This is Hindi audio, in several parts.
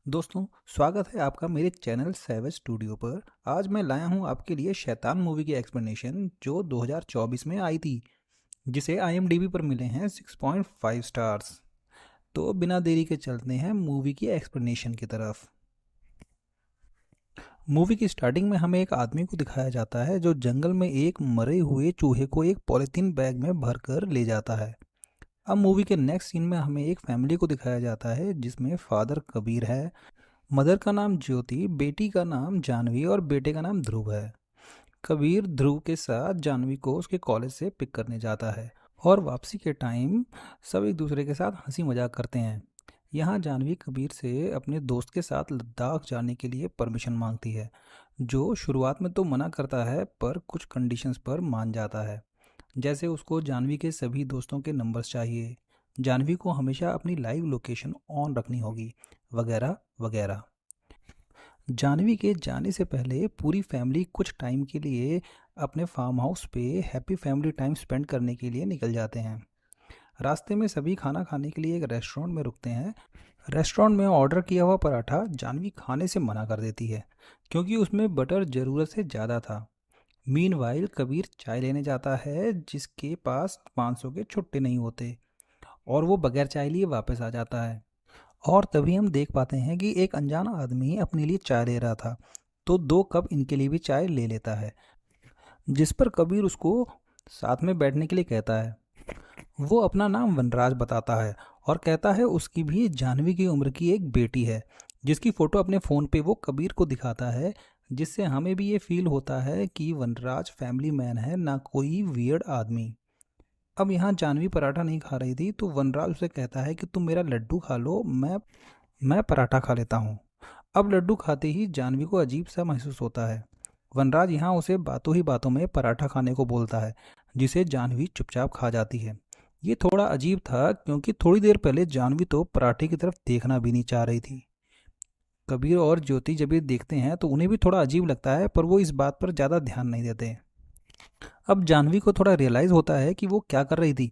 दोस्तों, स्वागत है आपका मेरे चैनल सैवेज स्टूडियो पर। आज मैं लाया हूं आपके लिए शैतान मूवी की एक्सप्लेनेशन जो 2024 में आई थी, जिसे आईएमडीबी पर मिले हैं 6.5 स्टार्स। तो बिना देरी के चलते हैं मूवी की एक्सप्लेनेशन की तरफ। मूवी की स्टार्टिंग में हमें एक आदमी को दिखाया जाता है जो जंगल में एक मरे हुए चूहे को एक पॉलीथीन बैग में भरकर ले जाता है। अब मूवी के नेक्स्ट सीन में हमें एक फैमिली को दिखाया जाता है जिसमें फादर कबीर है, मदर का नाम ज्योति, बेटी का नाम जानवी और बेटे का नाम ध्रुव है। कबीर ध्रुव के साथ जानवी को उसके कॉलेज से पिक करने जाता है और वापसी के टाइम सब एक दूसरे के साथ हंसी मजाक करते हैं। यहाँ जानवी कबीर से अपने दोस्त के साथ लद्दाख जाने के लिए परमिशन मांगती है, जो शुरुआत में तो मना करता है पर कुछ कंडीशंस पर मान जाता है। जैसे उसको जानवी के सभी दोस्तों के नंबर्स चाहिए, जानवी को हमेशा अपनी लाइव लोकेशन ऑन रखनी होगी, वगैरह वगैरह। जानवी के जाने से पहले पूरी फैमिली कुछ टाइम के लिए अपने फार्म हाउस पे हैप्पी फैमिली टाइम स्पेंड करने के लिए निकल जाते हैं। रास्ते में सभी खाना खाने के लिए एक रेस्टोरेंट में रुकते हैं। रेस्टोरेंट में ऑर्डर किया हुआ पराठा जानवी खाने से मना कर देती है क्योंकि उसमें बटर ज़रूरत से ज़्यादा था। मीनवाइल कबीर चाय लेने जाता है जिसके पास 500 के छुट्टे नहीं होते और वो बगैर चाय लिए वापस आ जाता है। और तभी हम देख पाते हैं कि एक अनजान आदमी अपने लिए चाय ले रहा था, तो 2 कप इनके लिए भी चाय ले लेता है, जिस पर कबीर उसको साथ में बैठने के लिए कहता है। वो अपना नाम वनराज बताता है और कहता है उसकी भी जानवी की उम्र की एक बेटी है, जिसकी फ़ोटो अपने फ़ोन पे वो कबीर को दिखाता है, जिससे हमें भी ये फील होता है कि वनराज फैमिली मैन है, ना कोई वियर्ड आदमी। अब यहाँ जानवी पराठा नहीं खा रही थी तो वनराज उसे कहता है कि तुम मेरा लड्डू खा लो, मैं पराठा खा लेता हूँ। अब लड्डू खाते ही जानवी को अजीब सा महसूस होता है। वनराज यहाँ उसे बातों ही बातों में पराठा खाने को बोलता है, जिसे जानवी चुपचाप खा जाती है। ये थोड़ा अजीब था क्योंकि थोड़ी देर पहले जानवी तो पराठे की तरफ देखना भी नहीं चाह रही थी। कबीर और ज्योति जब ये देखते हैं तो उन्हें भी थोड़ा अजीब लगता है, पर वो इस बात पर ज़्यादा ध्यान नहीं देते। अब जानवी को थोड़ा रियलाइज़ होता है कि वो क्या कर रही थी,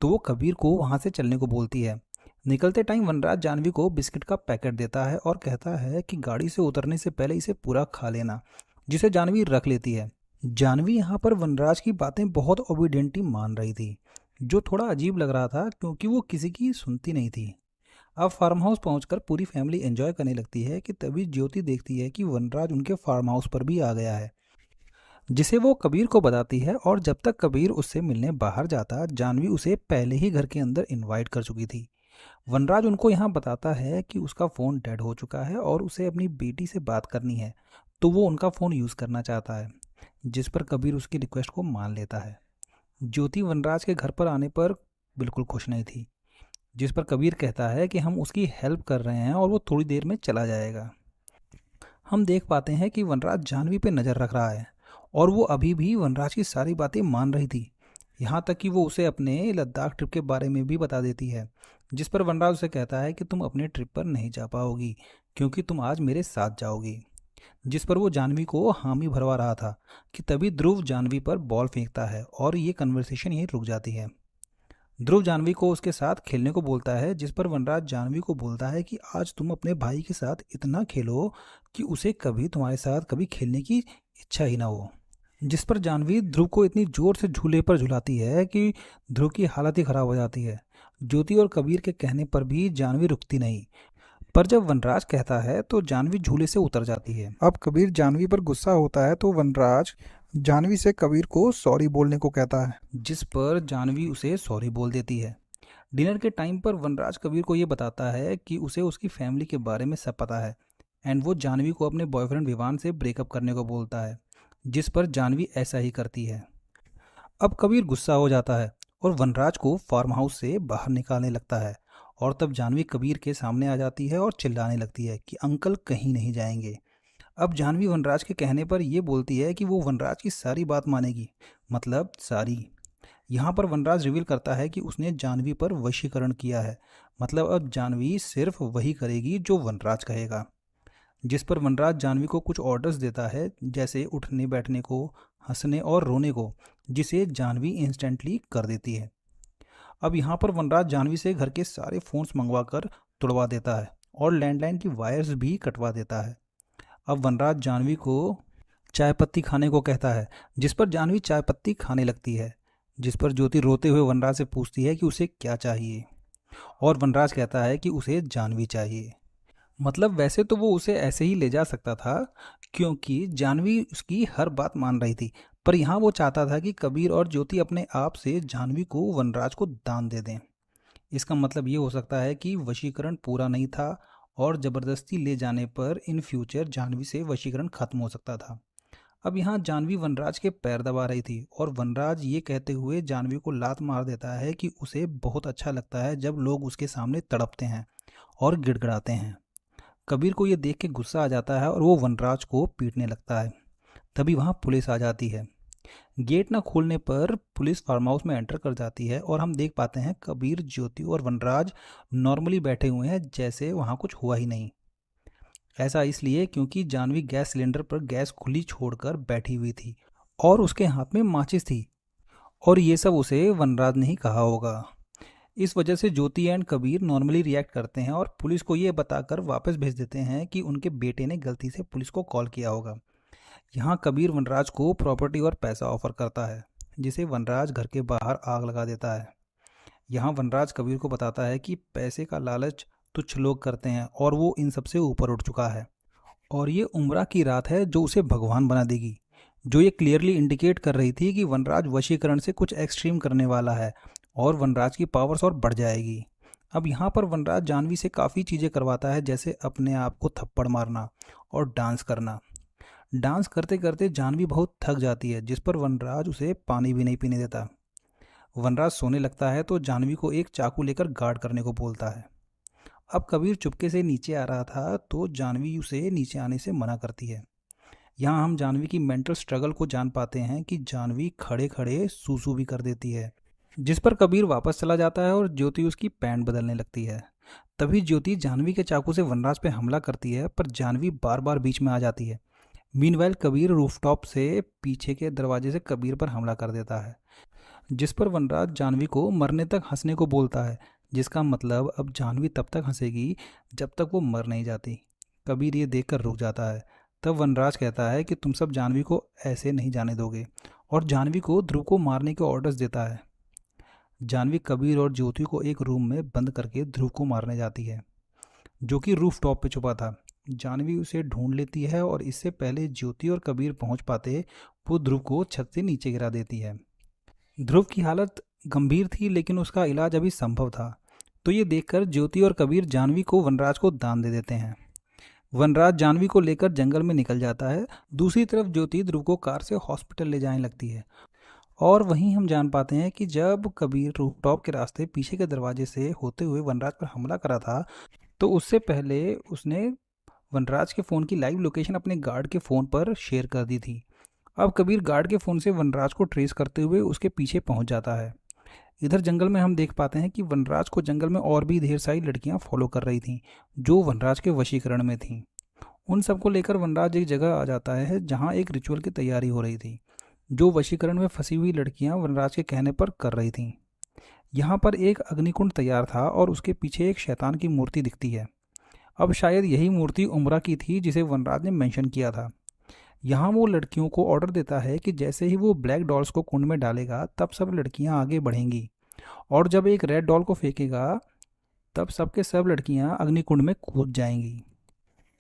तो वो कबीर को वहाँ से चलने को बोलती है। निकलते टाइम वनराज जानवी को बिस्किट का पैकेट देता है और कहता है कि गाड़ी से उतरने से पहले इसे पूरा खा लेना, जिसे जानवी रख लेती है। जानवी यहाँ पर वनराज की बातें बहुत ओबिडेंटली मान रही थी, जो थोड़ा अजीब लग रहा था क्योंकि वो किसी की सुनती नहीं थी। अब फार्म हाउस पहुंचकर पूरी फैमिली एंजॉय करने लगती है कि तभी ज्योति देखती है कि वनराज उनके फार्म हाउस पर भी आ गया है, जिसे वो कबीर को बताती है। और जब तक कबीर उससे मिलने बाहर जाता, जानवी उसे पहले ही घर के अंदर इनवाइट कर चुकी थी। वनराज उनको यहाँ बताता है कि उसका फ़ोन डेड हो चुका है और उसे अपनी बेटी से बात करनी है, तो वो उनका फ़ोन यूज़ करना चाहता है, जिस पर कबीर उसकी रिक्वेस्ट को मान लेता है। ज्योति वनराज के घर पर आने पर बिल्कुल खुश नहीं थी, जिस पर कबीर कहता है कि हम उसकी हेल्प कर रहे हैं और वो थोड़ी देर में चला जाएगा। हम देख पाते हैं कि वनराज जानवी पे नज़र रख रहा है और वो अभी भी वनराज की सारी बातें मान रही थी, यहाँ तक कि वो उसे अपने लद्दाख ट्रिप के बारे में भी बता देती है, जिस पर वनराज उसे कहता है कि तुम अपने ट्रिप पर नहीं जा पाओगी क्योंकि तुम आज मेरे साथ जाओगी। जिस पर वो जानवी को हामी भरवा रहा था कि तभी ध्रुव जानवी पर बॉल फेंकता है और ये कन्वर्सेशन यहीं रुक जाती है। ध्रुव जानवी को उसके साथ खेलने को बोलता है, जिस पर वनराज जानवी को बोलता है कि आज तुम अपने भाई के साथ इतना खेलो कि उसे कभी तुम्हारे साथ कभी खेलने की इच्छा ही ना हो। जिस पर जानवी ध्रुव को इतनी जोर से झूले पर झुलाती है कि ध्रुव की हालत ही खराब हो जाती है। ज्योति और कबीर के कहने पर भी जानवी रुकती नहीं, पर जब वनराज कहता है तो जानवी झूले से उतर जाती है। अब कबीर जानवी पर गुस्सा होता है तो वनराज जानवी से कबीर को सॉरी बोलने को कहता है, जिस पर जानवी उसे सॉरी बोल देती है। डिनर के टाइम पर वनराज कबीर को ये बताता है कि उसे उसकी फैमिली के बारे में सब पता है एंड वो जानवी को अपने बॉयफ्रेंड विवान से ब्रेकअप करने को बोलता है, जिस पर जानवी ऐसा ही करती है। अब कबीर गुस्सा हो जाता है और वनराज को फार्म हाउस से बाहर निकालने लगता है और तब जानवी कबीर के सामने आ जाती है और चिल्लाने लगती है कि अंकल कहीं नहीं जाएंगे। अब जानवी वनराज के कहने पर यह बोलती है कि वो वनराज की सारी बात मानेगी, मतलब सारी। यहाँ पर वनराज रिवील करता है कि उसने जानवी पर वशीकरण किया है, मतलब अब जानवी सिर्फ वही करेगी जो वनराज कहेगा। जिस पर वनराज जानवी को कुछ ऑर्डर्स देता है, जैसे उठने बैठने को, हंसने और रोने को, जिसे जानवी इंस्टेंटली कर देती है। अब यहाँ पर वनराज जानवी से घर के सारे फ़ोन्स मंगवा कर तुड़वा देता है और लैंडलाइन की वायर्स भी कटवा देता है। अब वनराज जानवी को चाय पत्ती खाने को कहता है, जिस पर जानवी चाय पत्ती खाने लगती है, जिस पर ज्योति रोते हुए वनराज से पूछती है कि उसे क्या चाहिए, और वनराज कहता है कि उसे जानवी चाहिए। मतलब वैसे तो वो उसे ऐसे ही ले जा सकता था, क्योंकि जानवी उसकी हर बात मान रही थी, पर यहाँ वो चाहता था कि कबीर और ज्योति अपने आप से जानवी को वनराज को दान दे दें। इसका मतलब ये हो सकता है कि वशीकरण पूरा नहीं था और ज़बरदस्ती ले जाने पर इन फ्यूचर जानवी से वशीकरण खत्म हो सकता था। अब यहाँ जानवी वनराज के पैर दबा रही थी और वनराज ये कहते हुए जानवी को लात मार देता है कि उसे बहुत अच्छा लगता है जब लोग उसके सामने तड़पते हैं और गिड़गिड़ाते हैं। कबीर को ये देख के गुस्सा आ जाता है और वो वनराज को पीटने लगता है। तभी वहाँ पुलिस आ जाती है। गेट न खोलने पर पुलिस फार्म हाउस में एंटर कर जाती है और हम देख पाते हैं कबीर, ज्योति और वनराज नॉर्मली बैठे हुए हैं, जैसे वहाँ कुछ हुआ ही नहीं। ऐसा इसलिए क्योंकि जानवी गैस सिलेंडर पर गैस खुली छोड़कर बैठी हुई थी और उसके हाथ में माचिस थी, और ये सब उसे वनराज ने ही कहा होगा। इस वजह से ज्योति एंड कबीर नॉर्मली रिएक्ट करते हैं और पुलिस को ये बताकर वापस भेज देते हैं कि उनके बेटे ने गलती से पुलिस को कॉल किया होगा। यहाँ कबीर वनराज को प्रॉपर्टी और पैसा ऑफर करता है, जिसे वनराज घर के बाहर आग लगा देता है। यहाँ वनराज कबीर को बताता है कि पैसे का लालच तुच्छ लोग करते हैं और वो इन सबसे ऊपर उठ चुका है, और ये उम्रा की रात है जो उसे भगवान बना देगी, जो ये क्लियरली इंडिकेट कर रही थी कि वनराज वशीकरण से कुछ एक्सट्रीम करने वाला है और वनराज की पावर्स और बढ़ जाएगी। अब यहाँ पर वनराज जानवी से काफ़ी चीज़ें करवाता है, जैसे अपने आप को थप्पड़ मारना और डांस करना। डांस करते करते जानवी बहुत थक जाती है, जिस पर वनराज उसे पानी भी नहीं पीने देता। वनराज सोने लगता है तो जानवी को एक चाकू लेकर गार्ड करने को बोलता है। अब कबीर चुपके से नीचे आ रहा था तो जानवी उसे नीचे आने से मना करती है। यहाँ हम जानवी की मेंटल स्ट्रगल को जान पाते हैं कि जानवी खड़े खड़े सूसू भी कर देती है, जिस पर कबीर वापस चला जाता है और ज्योति उसकी पैंट बदलने लगती है। तभी ज्योति जानवी के चाकू से वनराज पे हमला करती है, पर जानवी बार बार बीच में आ जाती है। मीनवाइल कबीर रूफटॉप से पीछे के दरवाजे से कबीर पर हमला कर देता है, जिस पर वनराज जानवी को मरने तक हंसने को बोलता है, जिसका मतलब अब जानवी तब तक हंसेगी जब तक वो मर नहीं जाती। कबीर ये देखकर रुक जाता है। तब वनराज कहता है कि तुम सब जानवी को ऐसे नहीं जाने दोगे, और जानवी को ध्रुव को मारने के ऑर्डर्स देता है। जानवी कबीर और ज्योति को एक रूम में बंद करके ध्रुव को मारने जाती है, जो कि रूफ टॉप पे छुपा था। जानवी उसे ढूंढ लेती है और इससे पहले ज्योति और कबीर पहुंच पाते वो ध्रुव को छत से नीचे गिरा देती है। ध्रुव की हालत गंभीर थी, लेकिन उसका इलाज अभी संभव था, तो ये देखकर ज्योति और कबीर जानवी को वनराज को दान दे देते हैं। वनराज जानवी को लेकर जंगल में निकल जाता है। दूसरी तरफ ज्योति ध्रुव को कार से हॉस्पिटल ले जाने लगती है, और वहीं हम जान पाते हैं कि जब कबीर रूफटॉप के रास्ते पीछे के दरवाजे से होते हुए वनराज पर हमला करा था, तो उससे पहले उसने वनराज के फ़ोन की लाइव लोकेशन अपने गार्ड के फ़ोन पर शेयर कर दी थी। अब कबीर गार्ड के फ़ोन से वनराज को ट्रेस करते हुए उसके पीछे पहुंच जाता है। इधर जंगल में हम देख पाते हैं कि वनराज को जंगल में और भी ढेर सारी लड़कियां फॉलो कर रही थीं, जो वनराज के वशीकरण में थीं। उन सबको लेकर वनराज एक जगह आ जाता है जहां एक रिचुअल की तैयारी हो रही थी, जो वशीकरण में फंसी हुई लड़कियां वनराज के कहने पर कर रही थीं। यहाँ पर एक अग्निकुंड तैयार था और उसके पीछे एक शैतान की मूर्ति दिखती है। अब शायद यही मूर्ति उम्रा की थी जिसे वनराज ने मेंशन किया था। यहाँ वो लड़कियों को ऑर्डर देता है कि जैसे ही वो ब्लैक डॉल्स को कुंड में डालेगा तब सब लड़कियाँ आगे बढ़ेंगी, और जब एक रेड डॉल को फेंकेगा तब सबके सब लड़कियाँ अग्निकुंड में कूद जाएंगी।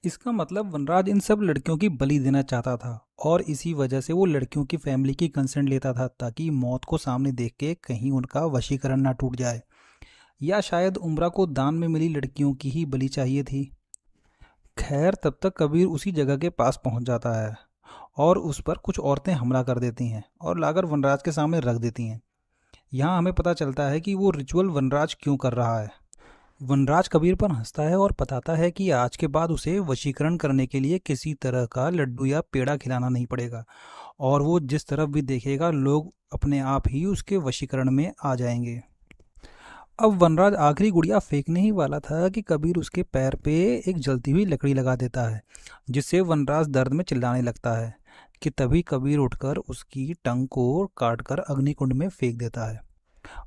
इसका मतलब वनराज इन सब लड़कियों की बलि देना चाहता था, और इसी वजह से वो लड़कियों की फैमिली की कंसेंट लेता था, ताकि मौत को सामने देख के कहीं उनका वशीकरण ना टूट जाए। या शायद उम्रा को दान में मिली लड़कियों की ही बलि चाहिए थी। खैर, तब तक कबीर उसी जगह के पास पहुंच जाता है और उस पर कुछ औरतें हमला कर देती हैं और लाकर वनराज के सामने रख देती हैं। यहाँ हमें पता चलता है कि वो रिचुअल वनराज क्यों कर रहा है। वनराज कबीर पर हंसता है और बताता है कि आज के बाद उसे वशीकरण करने के लिए किसी तरह का लड्डू या पेड़ा खिलाना नहीं पड़ेगा, और वो जिस तरफ भी देखेगा लोग अपने आप ही उसके वशीकरण में आ जाएंगे। अब वनराज आखिरी गुड़िया फेंकने ही वाला था कि कबीर उसके पैर पे एक जलती हुई लकड़ी लगा देता है, जिससे वनराज दर्द में चिल्लाने लगता है कि तभी कबीर उठकर उसकी टंग को काटकर अग्निकुंड में फेंक देता है।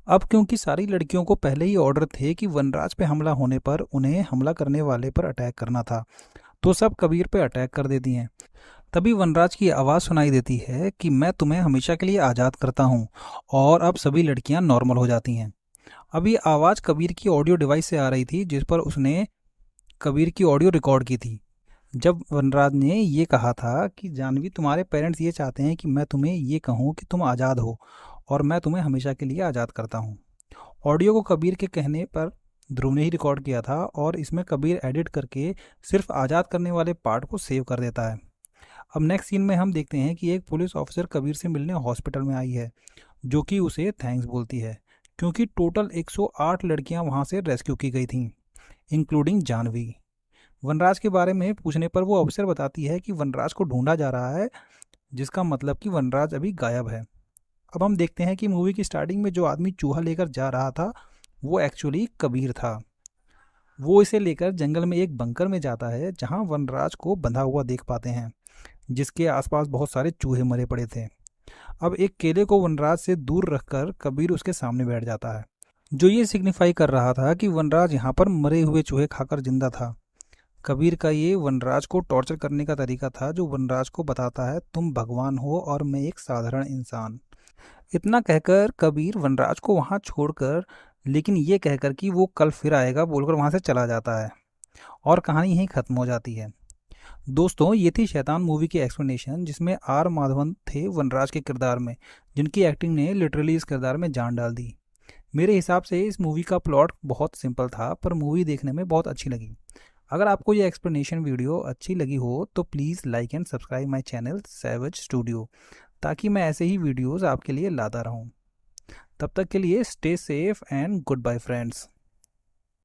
अब क्योंकि सारी लड़कियों को पहले ही ऑर्डर थे कि वनराज पे हमला होने पर उन्हें हमला करने वाले पर अटैक करना था, तो सब कबीर पे अटैक कर देती हैं। तभी वनराज की आवाज़ सुनाई देती है कि मैं तुम्हें हमेशा के लिए आज़ाद करता हूँ, और अब सभी लड़कियाँ नॉर्मल हो जाती हैं। अब ये आवाज़ कबीर की ऑडियो डिवाइस से आ रही थी, जिस पर उसने कबीर की ऑडियो रिकॉर्ड की थी। जब वनराज ने ये कहा था कि जानवी, तुम्हारे पेरेंट्स ये चाहते हैं कि मैं तुम्हें ये कहूँ कि तुम आज़ाद हो, और मैं तुम्हें हमेशा के लिए आज़ाद करता हूँ। ऑडियो को कबीर के कहने पर ध्रुव ने ही रिकॉर्ड किया था, और इसमें कबीर एडिट करके सिर्फ आज़ाद करने वाले पार्ट को सेव कर देता है। अब नेक्स्ट सीन में हम देखते हैं कि एक पुलिस ऑफिसर कबीर से मिलने हॉस्पिटल में आई है, जो कि उसे थैंक्स बोलती है, क्योंकि टोटल 108 लड़कियां वहां से रेस्क्यू की गई थीं, इंक्लूडिंग जानवी। वनराज के बारे में पूछने पर वो ऑफिसर बताती है कि वनराज को ढूंढा जा रहा है, जिसका मतलब कि वनराज अभी गायब है। अब हम देखते हैं कि मूवी की स्टार्टिंग में जो आदमी चूहा लेकर जा रहा था, वो एक्चुअली कबीर था। वो इसे लेकर जंगल में एक बंकर में जाता है, जहां वनराज को बंधा हुआ देख पाते हैं, जिसके आसपास बहुत सारे चूहे मरे पड़े थे। अब एक केले को वनराज से दूर रखकर कबीर उसके सामने बैठ जाता है, जो ये सिग्निफाई कर रहा था कि वनराज यहाँ पर मरे हुए चूहे खाकर जिंदा था। कबीर का ये वनराज को टॉर्चर करने का तरीका था, जो वनराज को बताता है तुम भगवान हो और मैं एक साधारण इंसान। इतना कहकर कबीर वनराज को वहाँ छोड़कर, लेकिन ये कहकर कि वो कल फिर आएगा बोलकर वहाँ से चला जाता है, और कहानी यहीं खत्म हो जाती है। दोस्तों, ये थी शैतान मूवी की एक्सप्लेनेशन, जिसमें आर माधवन थे वनराज के किरदार में, जिनकी एक्टिंग ने लिटरली इस किरदार में जान डाल दी। मेरे हिसाब से इस मूवी का प्लॉट बहुत सिंपल था, पर मूवी देखने में बहुत अच्छी लगी। अगर आपको ये एक्सप्लेनेशन वीडियो अच्छी लगी हो तो please like and subscribe my channel savage studio, ताकि मैं ऐसे ही वीडियोज़ आपके लिए लाता रहूँ। तब तक के लिए stay safe and goodbye friends.